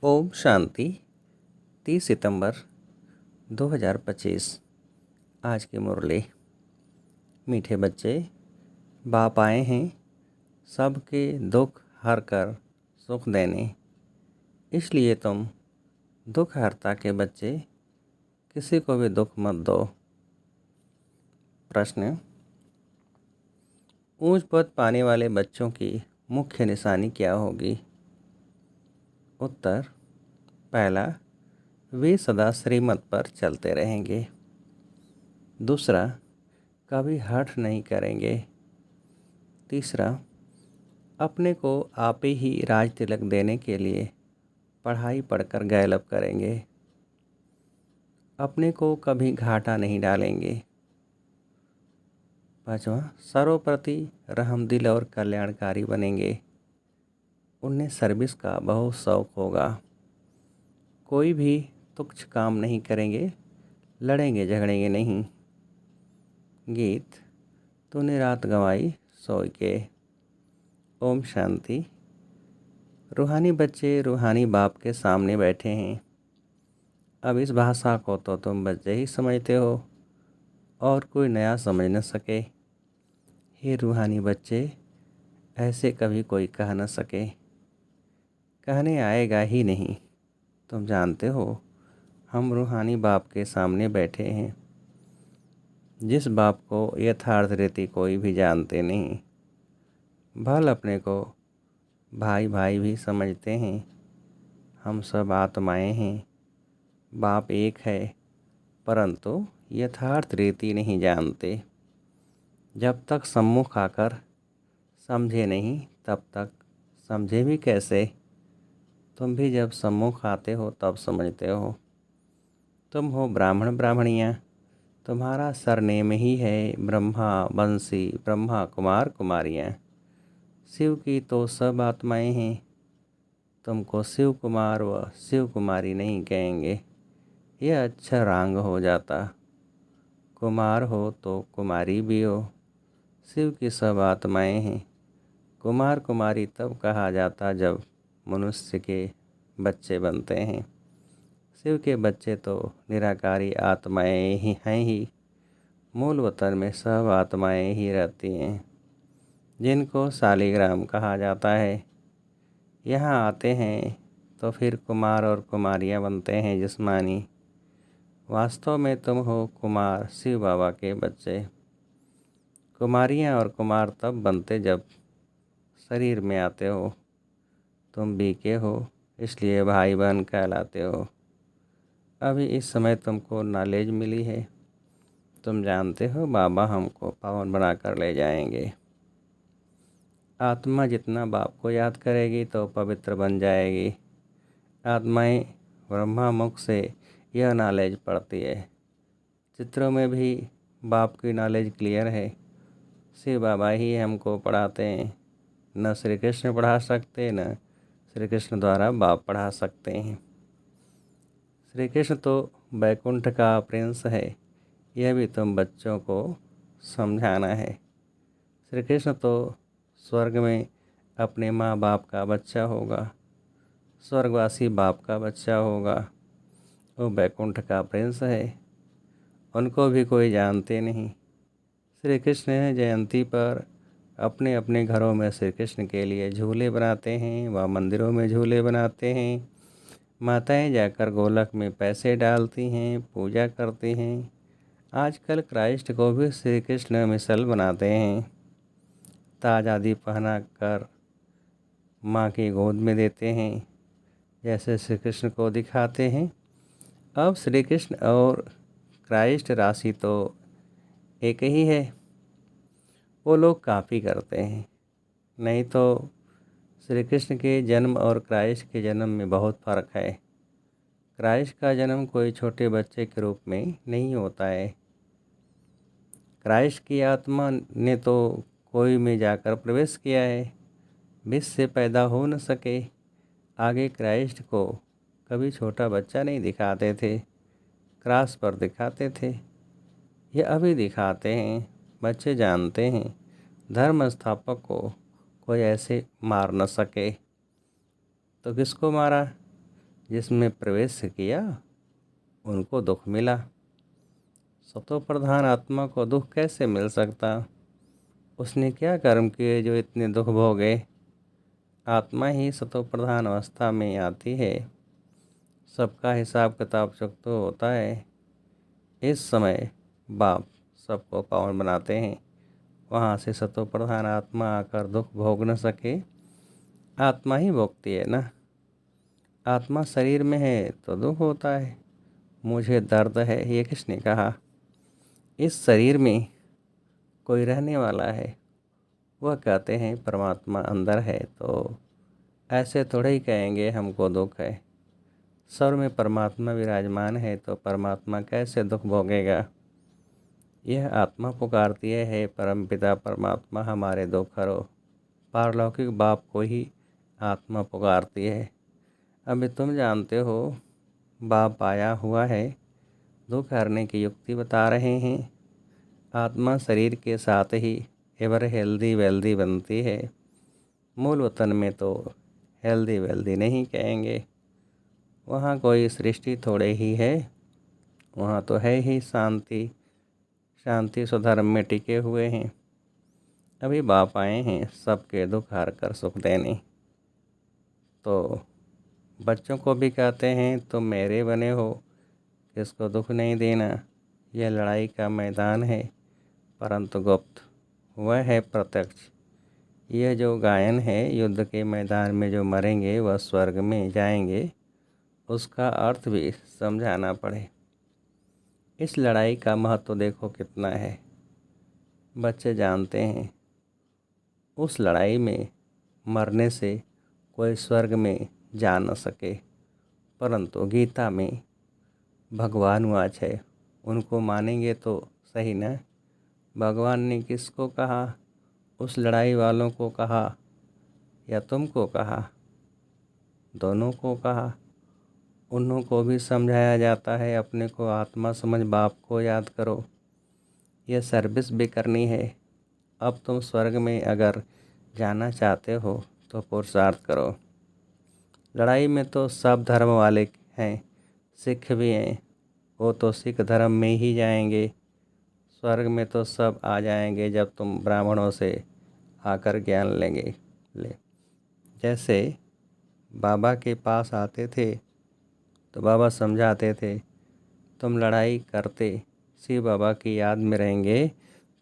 ओम शांति। 30 सितंबर 2025। आज की मुरली। मीठे बच्चे, बाप आए हैं सबके दुख हर कर सुख देने। इसलिए तुम दुख हरता के बच्चे किसी को भी दुख मत दो। प्रश्न: ऊंच पद पाने वाले बच्चों की मुख्य निशानी क्या होगी? उत्तर: पहला, वे सदा श्रीमत पर चलते रहेंगे। दूसरा, कभी हठ नहीं करेंगे। तीसरा, अपने को आप ही राज तिलक देने के लिए पढ़ाई पढ़कर गैलब करेंगे। अपने को कभी घाटा नहीं डालेंगे। पाँचवा, सर्वप्रति रहमदिल और कल्याणकारी बनेंगे। उन्हें सर्विस का बहुत शौक होगा। कोई भी तुच्छ काम नहीं करेंगे, लड़ेंगे झगड़ेंगे नहीं। गीत: तूने रात गंवाई सोई के। ओम शांति। रूहानी बच्चे रूहानी बाप के सामने बैठे हैं। अब इस भाषा को तो तुम बच्चे ही समझते हो और कोई नया समझ न सके। हे रूहानी बच्चे, ऐसे कभी कोई कह न सके, कहने आएगा ही नहीं। तुम जानते हो हम रूहानी बाप के सामने बैठे हैं, जिस बाप को यथार्थ रीति कोई भी जानते नहीं। भल अपने को भाई भाई भी समझते हैं। हम सब आत्माएं हैं, बाप एक है, परंतु यथार्थ रीति नहीं जानते। जब तक सम्मुख आकर समझे नहीं, तब तक समझे भी कैसे? तुम भी जब सम्मुख आते हो तब समझते हो। तुम हो ब्राह्मण ब्राह्मणियाँ, तुम्हारा सरनेम ही है ब्रह्मा बंसी ब्रह्मा कुमार कुमारियाँ। शिव की तो सब आत्माएं हैं। तुमको शिव कुमार व शिव कुमारी नहीं कहेंगे, यह अच्छा रंग हो जाता। कुमार हो तो कुमारी भी हो। शिव की सब आत्माएं हैं। कुमार कुमारी तब कहा जाता जब मनुष्य के बच्चे बनते हैं। शिव के बच्चे तो निराकारी आत्माएं ही हैं ही। मूल वतन में सब आत्माएं ही रहती हैं, जिनको शालिग्राम कहा जाता है। यहाँ आते हैं तो फिर कुमार और कुमारियाँ बनते हैं जिस्मानी। वास्तव में तुम हो कुमार शिव बाबा के बच्चे। कुमारियाँ और कुमार तब बनते जब शरीर में आते हो। तुम बीके हो, इसलिए भाई बहन कहलाते हो। अभी इस समय तुमको नॉलेज मिली है। तुम जानते हो बाबा हमको पावन बना कर ले जाएंगे। आत्मा जितना बाप को याद करेगी तो पवित्र बन जाएगी। आत्माएं ब्रह्मा मुख से यह नॉलेज पढ़ती है। चित्रों में भी बाप की नॉलेज क्लियर है। शिव बाबा ही हमको पढ़ाते हैं। न श्री कृष्ण पढ़ा सकते, न श्री कृष्ण द्वारा बाप पढ़ा सकते हैं। श्री कृष्ण तो बैकुंठ का प्रिंस है, यह भी तुम बच्चों को समझाना है। श्री कृष्ण तो स्वर्ग में अपने माँ बाप का बच्चा होगा, स्वर्गवासी बाप का बच्चा होगा। वो बैकुंठ का प्रिंस है, उनको भी कोई जानते नहीं। श्री कृष्ण जयंती पर अपने अपने घरों में श्री कृष्ण के लिए झूले बनाते हैं व मंदिरों में झूले बनाते हैं। माताएं जाकर गोलक में पैसे डालती हैं, पूजा करती हैं। आजकल क्राइस्ट को भी श्री कृष्ण मिसल बनाते हैं। ताज आदि पहना कर माँ की गोद में देते हैं, जैसे श्री कृष्ण को दिखाते हैं। अब श्री कृष्ण और क्राइस्ट राशि तो एक ही है। वो लोग काफ़ी करते हैं, नहीं तो श्री कृष्ण के जन्म और क्राइस्ट के जन्म में बहुत फ़र्क है। क्राइस्ट का जन्म कोई छोटे बच्चे के रूप में नहीं होता है। क्राइस्ट की आत्मा ने तो कोई में जाकर प्रवेश किया है, विष से पैदा हो न सके। आगे क्राइस्ट को कभी छोटा बच्चा नहीं दिखाते थे, क्रॉस पर दिखाते थे। ये अभी दिखाते हैं। बच्चे जानते हैं धर्म स्थापक को कोई ऐसे मार न सके। तो किसको मारा? जिसमें प्रवेश किया उनको दुख मिला। सतो प्रधान आत्मा को दुख कैसे मिल सकता? उसने क्या कर्म किए जो इतने दुख भोगे? आत्मा ही सतो प्रधान अवस्था में आती है। सबका हिसाब किताब चुक तो होता है। इस समय बाप सबको पावन बनाते हैं। वहाँ से सतो प्रधान आत्मा आकर दुख भोग न सके। आत्मा ही भोगती है ना। आत्मा शरीर में है तो दुख होता है। मुझे दर्द है ये किसने कहा? इस शरीर में कोई रहने वाला है, वह कहते हैं परमात्मा अंदर है, तो ऐसे थोड़े ही कहेंगे हमको दुख है। स्वर में परमात्मा विराजमान है तो परमात्मा कैसे दुख भोगेगा? यह आत्मा पुकारती है परमपिता परमात्मा हमारे दुख हरो। पारलौकिक बाप को ही आत्मा पुकारती है। अभी तुम जानते हो बाप आया हुआ है, दुख हरने की युक्ति बता रहे हैं। आत्मा शरीर के साथ ही एवर हेल्दी वेल्दी बनती है। मूल वतन में तो हेल्दी वेल्दी नहीं कहेंगे। वहाँ कोई सृष्टि थोड़े ही है, वहाँ तो है ही शांति। शांति स्वधर्म में टिके हुए हैं। अभी बाप आए हैं सबके दुख हार कर सुख देने। तो बच्चों को भी कहते हैं तुम मेरे बने हो, किसको दुख नहीं देना। यह लड़ाई का मैदान है, परंतु गुप्त वह है प्रत्यक्ष। यह जो गायन है युद्ध के मैदान में जो मरेंगे वह स्वर्ग में जाएंगे, उसका अर्थ भी समझाना पड़े। इस लड़ाई का महत्व देखो कितना है। बच्चे जानते हैं उस लड़ाई में मरने से कोई स्वर्ग में जा न सके, परंतु गीता में भगवान वाच है, उनको मानेंगे तो सही न। भगवान ने किसको कहा? उस लड़ाई वालों को कहा या तुमको कहा? दोनों को कहा। उन्हों को भी समझाया जाता है अपने को आत्मा समझ बाप को याद करो। यह सर्विस भी करनी है। अब तुम स्वर्ग में अगर जाना चाहते हो तो पुरुषार्थ करो। लड़ाई में तो सब धर्म वाले हैं, सिख भी हैं, वो तो सिख धर्म में ही जाएंगे। स्वर्ग में तो सब आ जाएंगे जब तुम ब्राह्मणों से आकर ज्ञान लेंगे। जैसे बाबा के पास आते थे तो बाबा समझाते थे तुम लड़ाई करते शिव बाबा की याद में रहेंगे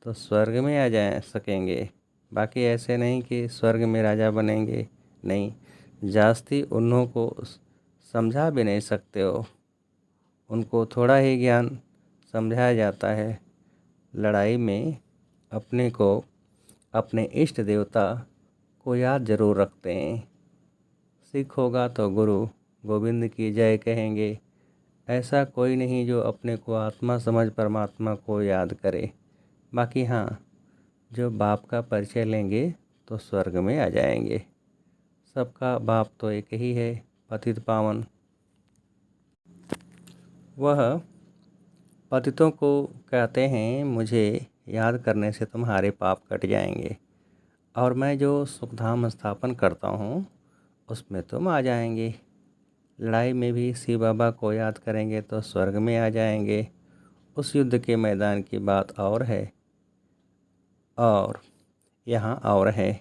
तो स्वर्ग में आ जा सकेंगे। बाकी ऐसे नहीं कि स्वर्ग में राजा बनेंगे, नहीं। जास्ती उन्हों को समझा भी नहीं सकते हो, उनको थोड़ा ही ज्ञान समझाया जाता है। लड़ाई में अपने को अपने इष्ट देवता को याद जरूर रखते हैं। सिख होगा तो गुरु गोविंद की जय कहेंगे। ऐसा कोई नहीं जो अपने को आत्मा समझ परमात्मा को याद करे। बाकी हाँ, जो बाप का परिचय लेंगे तो स्वर्ग में आ जाएंगे। सबका बाप तो एक ही है, पतित पावन। वह पतितों को कहते हैं मुझे याद करने से तुम्हारे पाप कट जाएंगे, और मैं जो सुखधाम स्थापन करता हूँ उसमें तुम आ जाएंगे। लड़ाई में भी शिव बाबा को याद करेंगे तो स्वर्ग में आ जाएंगे। उस युद्ध के मैदान की बात और है, और यहाँ और है।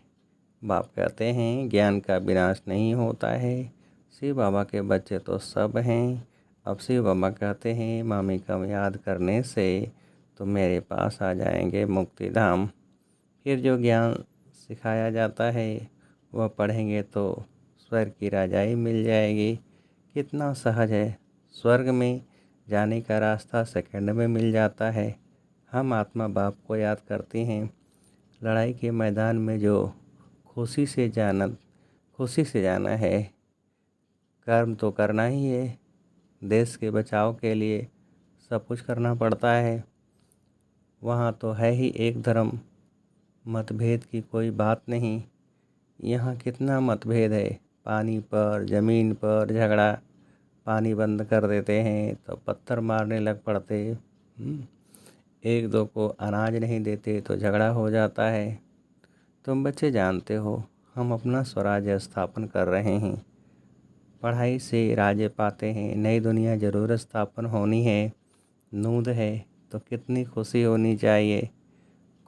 बाप कहते हैं ज्ञान का विनाश नहीं होता है। शिव बाबा के बच्चे तो सब हैं। अब शिव बाबा कहते हैं मामी का याद करने से तो मेरे पास आ जाएंगे मुक्ति धाम। फिर जो ज्ञान सिखाया जाता है वह पढ़ेंगे तो स्वर्ग की राजाई मिल जाएगी। कितना सहज है। स्वर्ग में जाने का रास्ता सेकंड में मिल जाता है। हम आत्मा बाप को याद करते हैं। लड़ाई के मैदान में जो खुशी से जाना है, कर्म तो करना ही है। देश के बचाव के लिए सब कुछ करना पड़ता है। वहाँ तो है ही एक धर्म, मतभेद की कोई बात नहीं। यहाँ कितना मतभेद है, पानी पर, ज़मीन पर झगड़ा। पानी बंद कर देते हैं तो पत्थर मारने लग पड़ते। एक दो को अनाज नहीं देते तो झगड़ा हो जाता है। तुम बच्चे जानते हो हम अपना स्वराज्य स्थापन कर रहे हैं। पढ़ाई से राज्य पाते हैं, नई दुनिया ज़रूर स्थापन होनी है। नूंद है तो कितनी खुशी होनी चाहिए।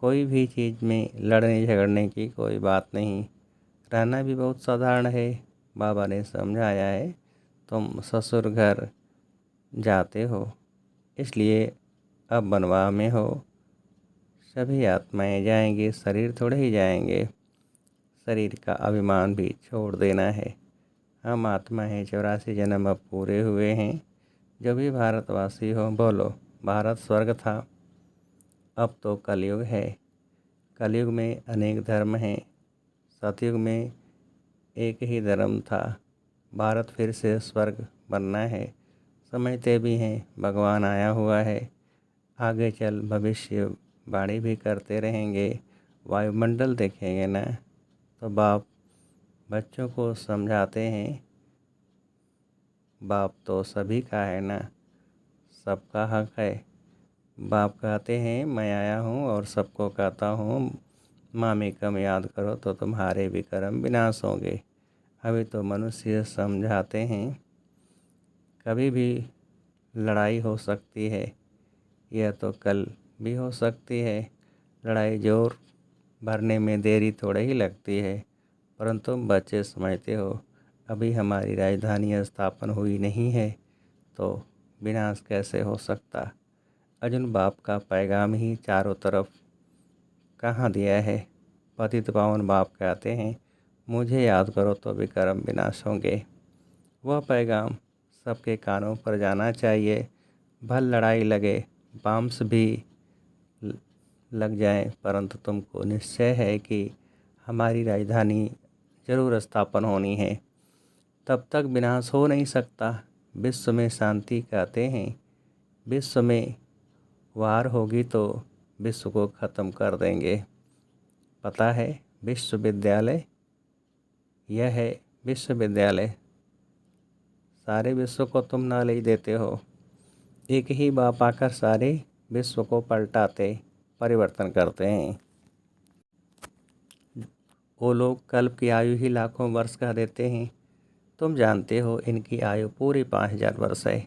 कोई भी चीज़ में लड़ने झगड़ने की कोई बात नहीं, रहना भी बहुत साधारण है। बाबा ने समझाया है, तुम ससुर घर जाते हो इसलिए अब बनवा में हो। सभी आत्माएं जाएंगी, शरीर थोड़े ही जाएंगे। शरीर का अभिमान भी छोड़ देना है। हम आत्मा हैं, 84 जन्म अब पूरे हुए हैं। जो भी भारतवासी हो बोलो, भारत स्वर्ग था, अब तो कलयुग है। कलयुग में अनेक धर्म हैं, सतयुग में एक ही धर्म था। भारत फिर से स्वर्ग बनना है, समझते भी हैं भगवान आया हुआ है। आगे चल भविष्यवाणी भी करते रहेंगे। वायुमंडल देखेंगे ना तो बाप बच्चों को समझाते हैं, बाप तो सभी का है ना, सबका हक है। बाप कहते हैं मैं आया हूँ और सबको कहता हूँ, मामी कम याद करो तो तुम्हारे भी कर्म विनाश होंगे। अभी तो मनुष्य समझाते हैं कभी भी लड़ाई हो सकती है, यह तो कल भी हो सकती है। लड़ाई जोर भरने में देरी थोड़ी ही लगती है, परंतु तुम बच्चे समझते हो अभी हमारी राजधानी स्थापन हुई नहीं है तो विनाश कैसे हो सकता। अर्जुन बाप का पैगाम ही चारों तरफ कहाँ दिया है। पतित पावन बाप कहते हैं मुझे याद करो तो भी कर्म विनाश होंगे। वह पैगाम सबके कानों पर जाना चाहिए। भल लड़ाई लगे, बाम्स भी लग जाएं, परंतु तुमको निश्चय है कि हमारी राजधानी जरूर स्थापन होनी है। तब तक विनाश हो नहीं सकता। विश्व में शांति कहते हैं, विश्व में वार होगी तो विश्व को ख़त्म कर देंगे। पता है विश्वविद्यालय, यह है विश्वविद्यालय। सारे विश्व को तुम नॉलेज देते हो। एक ही बाप आकर सारे विश्व को पलटाते, परिवर्तन करते हैं। वो लोग कल्प की आयु ही लाखों वर्ष कह देते हैं। तुम जानते हो इनकी आयु पूरी 5000 वर्ष है।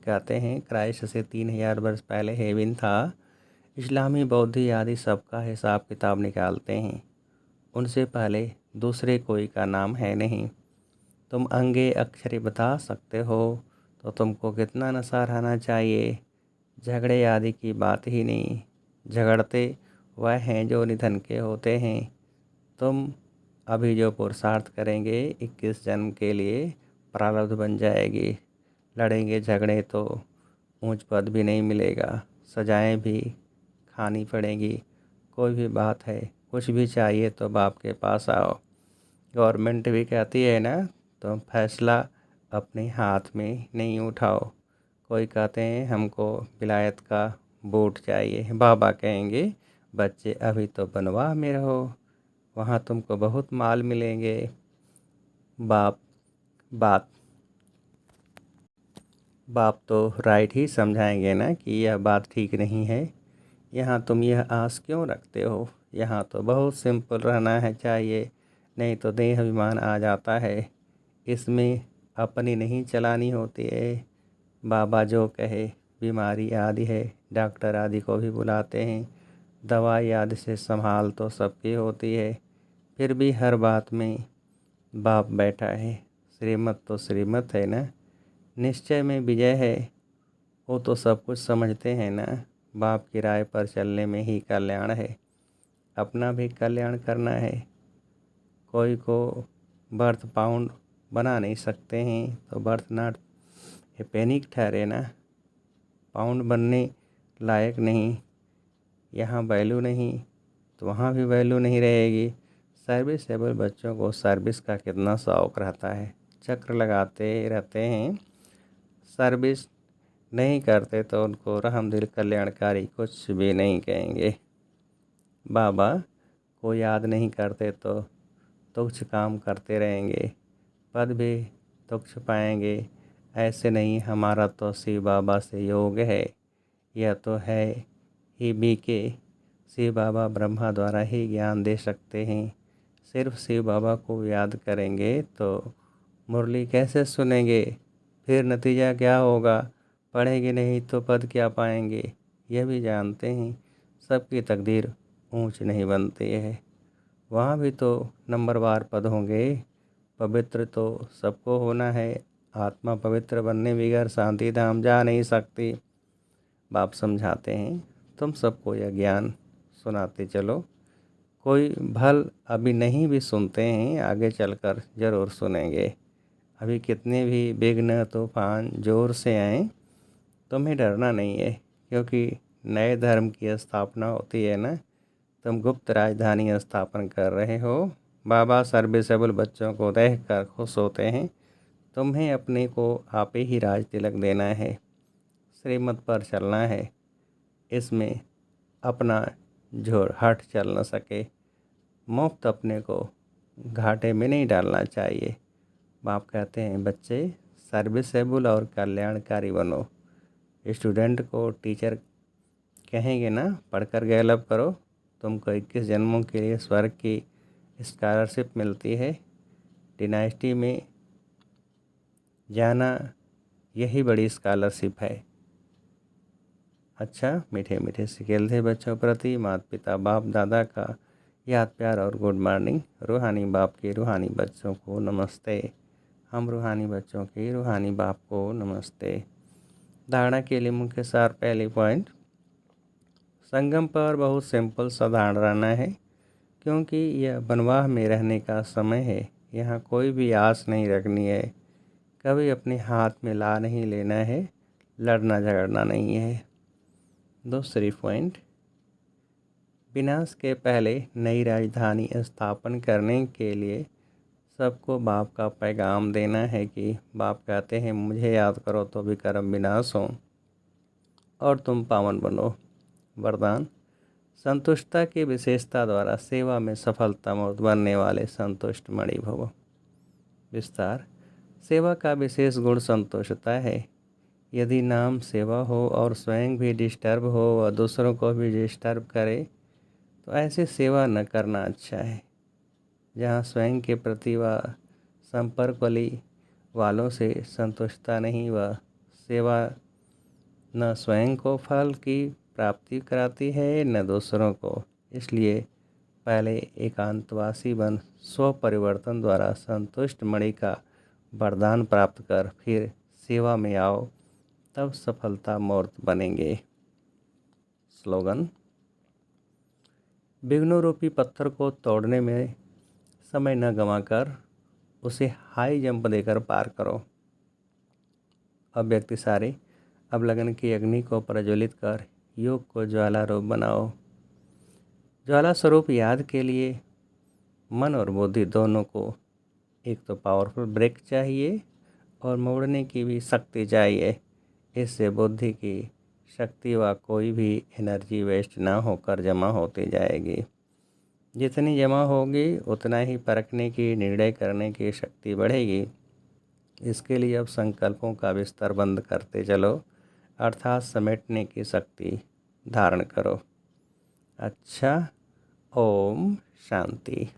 कहते हैं क्राइस्ट से 3000 वर्ष पहले हेवन था। इस्लामी बौद्ध आदि सबका हिसाब किताब निकालते हैं, उनसे पहले दूसरे कोई का नाम है नहीं। तुम अंगे अक्षरी बता सकते हो तो तुमको कितना नशा रहना चाहिए। झगड़े आदि की बात ही नहीं, झगड़ते वह हैं जो निधन के होते हैं। तुम अभी जो पुरुषार्थ करेंगे 21 जन्म के लिए प्रारब्ध बन जाएगी। लड़ेंगे झगड़े तो ऊंच पद भी नहीं मिलेगा, सजाएं भी खानी पड़ेगी। कोई भी बात है, कुछ भी चाहिए तो बाप के पास आओ। गवर्नमेंट भी कहती है ना, तो फैसला अपने हाथ में नहीं उठाओ। कोई कहते हैं हमको विलायत का बूट चाहिए, बाबा कहेंगे बच्चे अभी तो बनवा में रहो, वहाँ तुमको बहुत माल मिलेंगे। बाप बात बाप तो राइट ही समझाएंगे ना कि यह बात ठीक नहीं है। यहाँ तुम यह आस क्यों रखते हो। यहाँ तो बहुत सिंपल रहना है चाहिए, नहीं तो देह अभिमान आ जाता है। इसमें अपनी नहीं चलानी होती है। बाबा जो कहे, बीमारी आदि है डॉक्टर आदि को भी बुलाते हैं, दवाई आदि से संभाल तो सबकी होती है। फिर भी हर बात में बाप बैठा है। श्रीमत तो श्रीमत है ना, निश्चय में विजय है। वो तो सब कुछ समझते हैं ना। बाप की राय पर चलने में ही कल्याण है, अपना भी कल्याण करना है। कोई को बर्थ पाउंड बना नहीं सकते हैं तो बर्थ नॉट ए पैनिक ठहरे ना। पाउंड बनने लायक नहीं, यहाँ वैल्यू नहीं तो वहाँ भी वैल्यू नहीं रहेगी। सर्विसेबल बच्चों को सर्विस का कितना शौक़ रहता है, चक्र लगाते रहते हैं। सर्विस नहीं करते तो उनको रहमदिल कल्याणकारी कुछ भी नहीं कहेंगे। बाबा को याद नहीं करते तो तुच्छ काम करते रहेंगे, पद भी तुच्छ पाएंगे। ऐसे नहीं, हमारा तो शिव बाबा से योग है। यह तो है ही बीके, शिव बाबा ब्रह्मा द्वारा ही ज्ञान दे सकते हैं। सिर्फ शिव बाबा को याद करेंगे तो मुरली कैसे सुनेंगे, फिर नतीजा क्या होगा, पढ़ेंगे नहीं तो पद क्या पाएंगे। यह भी जानते हैं सबकी तकदीर ऊंच नहीं बनती है, वहाँ भी तो नंबरवार पद होंगे। पवित्र तो सबको होना है, आत्मा पवित्र बनने बगैर शांति धाम जा नहीं सकती। बाप समझाते हैं, तुम सबको यह ज्ञान सुनाते चलो। कोई भल अभी नहीं भी सुनते हैं, आगे चलकर ज़रूर सुनेंगे। अभी कितने भी विघ्न तूफान जोर से आए, तुम्हें डरना नहीं है, क्योंकि नए धर्म की स्थापना होती है ना। तुम गुप्त राजधानी स्थापन कर रहे हो। बाबा सर्विसेबल बच्चों को देख कर खुश होते हैं। तुम्हें अपने को आप ही राज तिलक देना है, श्रीमत पर चलना है। इसमें अपना जोर हट चल न सके। मुफ्त अपने को घाटे में नहीं डालना चाहिए। बाप कहते हैं, बच्चे सर्विसेबल और कल्याणकारी बनो। स्टूडेंट को टीचर कहेंगे ना, पढ़कर गैलब करो। तुमको 21 जन्मों के लिए स्वर्ग की स्कॉलरशिप मिलती है। डिनाइस्टी में जाना यही बड़ी स्कॉलरशिप है। अच्छा, मीठे मीठे सिकेल थे बच्चों प्रति माता पिता बाप दादा का याद प्यार और गुड मॉर्निंग। रूहानी बाप के रूहानी बच्चों को नमस्ते। हम रूहानी बच्चों के रूहानी बाप को नमस्ते। धारणा के लिए मुख्य सार, पहली पॉइंट, संगम पर बहुत सिंपल साधारण रहना है, क्योंकि यह बनवाह में रहने का समय है। यहाँ कोई भी आस नहीं रखनी है, कभी अपने हाथ में ला नहीं लेना है, लड़ना झगड़ना नहीं है। दूसरी पॉइंट, विनाश के पहले नई राजधानी स्थापन करने के लिए सबको बाप का पैगाम देना है कि बाप कहते हैं, मुझे याद करो तो भी कर्म विनाश हो और तुम पावन बनो। वरदान, संतुष्टता की विशेषता द्वारा सेवा में सफलता मूर्त बनने वाले संतुष्ट मणि भव। विस्तार, सेवा का विशेष गुण संतुष्टता है। यदि नाम सेवा हो और स्वयं भी डिस्टर्ब हो व दूसरों को भी डिस्टर्ब करे, तो ऐसी सेवा न करना अच्छा है। जहाँ स्वयं के प्रति व संपर्क वालों से संतुष्टता नहीं, वह सेवा न स्वयं को फल की प्राप्ति कराती है न दूसरों को। इसलिए पहले एकांतवासी बन स्व परिवर्तन द्वारा संतुष्ट मणि का वरदान प्राप्त कर फिर सेवा में आओ, तब सफलता मूर्त बनेंगे। स्लोगन, विघ्नों रूपी पत्थर को तोड़ने में समय न गंवाकर उसे हाई जंप देकर पार करो। अव्यक्ति सारे, अब लगन की अग्नि को प्रज्वलित कर योग को ज्वाला रूप बनाओ। ज्वाला स्वरूप याद के लिए मन और बुद्धि दोनों को एक तो पावरफुल ब्रेक चाहिए और मोड़ने की भी शक्ति चाहिए। इससे बुद्धि की शक्ति व कोई भी एनर्जी वेस्ट ना होकर जमा होती जाएगी। जितनी जमा होगी उतना ही परखने की, निर्णय करने की शक्ति बढ़ेगी। इसके लिए अब संकल्पों का बिस्तर बंद करते चलो, अर्थात समेटने की शक्ति धारण करो। अच्छा, ओम शांति।